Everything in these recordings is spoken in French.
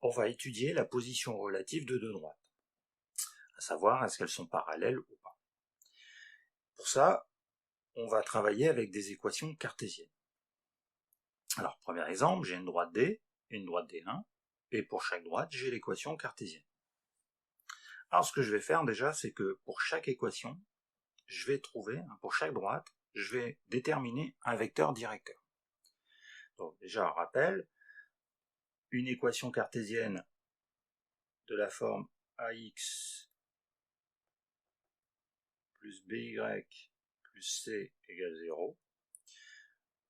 on va étudier la position relative de deux droites, à savoir est-ce qu'elles sont parallèles ou pas. Pour ça, on va travailler avec des équations cartésiennes. Alors, premier exemple, j'ai une droite D, une droite D1, et pour chaque droite, j'ai l'équation cartésienne. Alors, ce que je vais faire déjà, c'est que pour chaque équation, je vais trouver, pour chaque droite, je vais déterminer un vecteur directeur. Donc, déjà, rappel, une équation cartésienne de la forme AX plus BY plus C égale 0,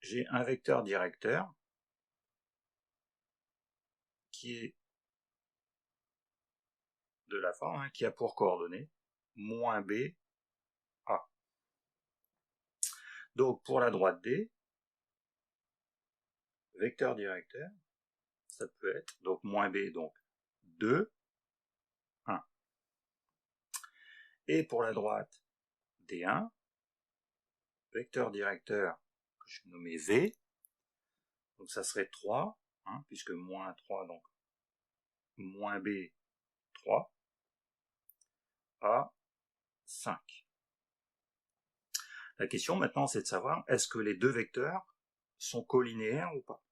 j'ai un vecteur directeur qui est de la forme, qui a pour coordonnées moins B, A. Donc pour la droite D, vecteur directeur, ça peut être donc moins B, donc 2, 1. Et pour la droite D1, vecteur directeur que je vais nommer V, donc ça serait 3, puisque moins 3, donc moins B, 3, A, 5. La question maintenant, c'est de savoir, est-ce que les deux vecteurs sont colinéaires ou pas?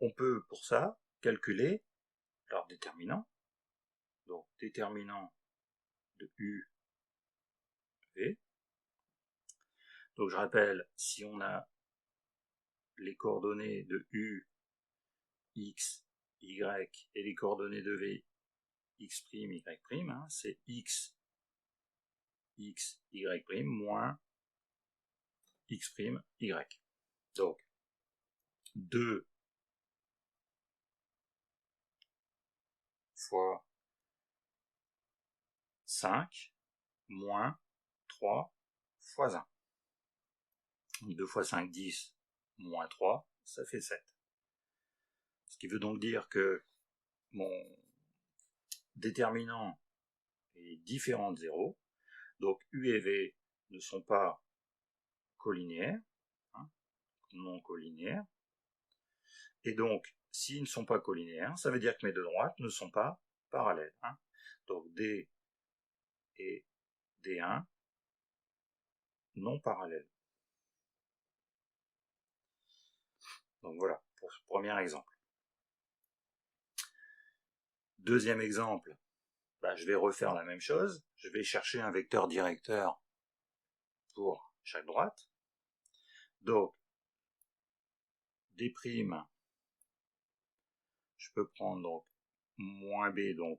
On peut, pour ça, calculer leur déterminant. Donc, déterminant de U, V. Donc, je rappelle, si on a les coordonnées de U, X, Y, et les coordonnées de V, X', Y', c'est X, X, Y', moins X', Y. Donc, 2 fois 5 moins 3 fois 1. 2 fois 5, 10, moins 3, ça fait 7. Ce qui veut donc dire que mon déterminant est différent de 0, donc U et V ne sont pas colinéaires, non colinéaires, et donc s'ils ne sont pas colinéaires, ça veut dire que mes deux droites ne sont pas parallèles. Donc D et D1 non parallèles. Donc voilà, pour ce premier exemple. Deuxième exemple, je vais refaire la même chose. Je vais chercher un vecteur directeur pour chaque droite. Donc, D', je peux prendre donc moins B, donc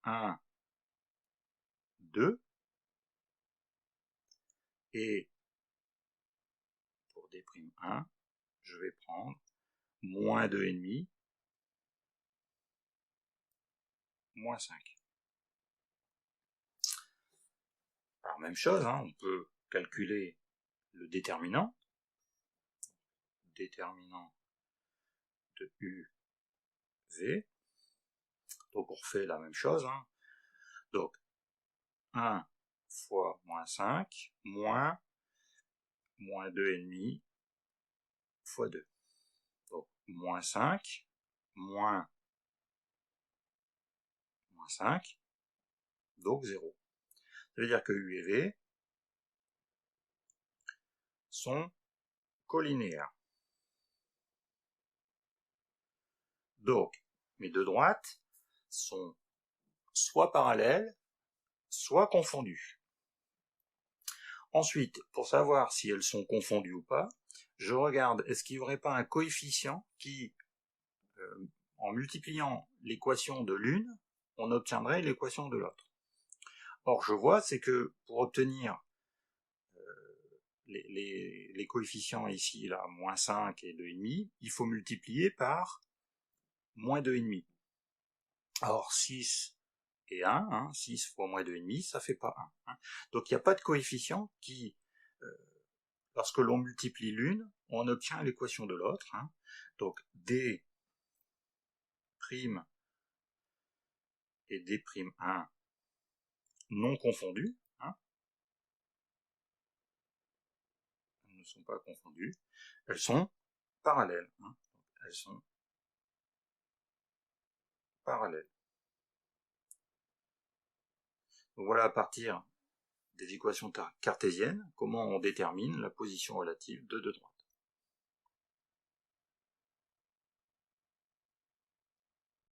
1, 2. Et pour D'1, je vais prendre moins 2,5, moins 5. Alors, même chose, on peut calculer le déterminant. Déterminant de U, V. Donc, on refait la même chose. Donc, 1 fois moins 5, moins 2,5 fois 2. Donc, moins 5, moins 5, donc 0. Ça veut dire que U et V sont colinéaires. Donc, mes deux droites sont soit parallèles, soit confondues. Ensuite, pour savoir si elles sont confondues ou pas, je regarde, est-ce qu'il n'y aurait pas un coefficient qui, en multipliant l'équation de l'une, on obtiendrait l'équation de l'autre. Or, je vois, c'est que pour obtenir les coefficients ici, là, moins 5 et 2,5, il faut multiplier par moins 2,5. Or, 6 et 1, 6 fois moins 2,5, ça fait pas 1. Donc, il n'y a pas de coefficient qui, lorsque l'on multiplie l'une, on obtient l'équation de l'autre. Donc, D' et D'1 non confondus, elles ne sont pas confondues, elles sont parallèles. Elles sont parallèles. Donc voilà, à partir des équations cartésiennes, comment on détermine la position relative de deux droites.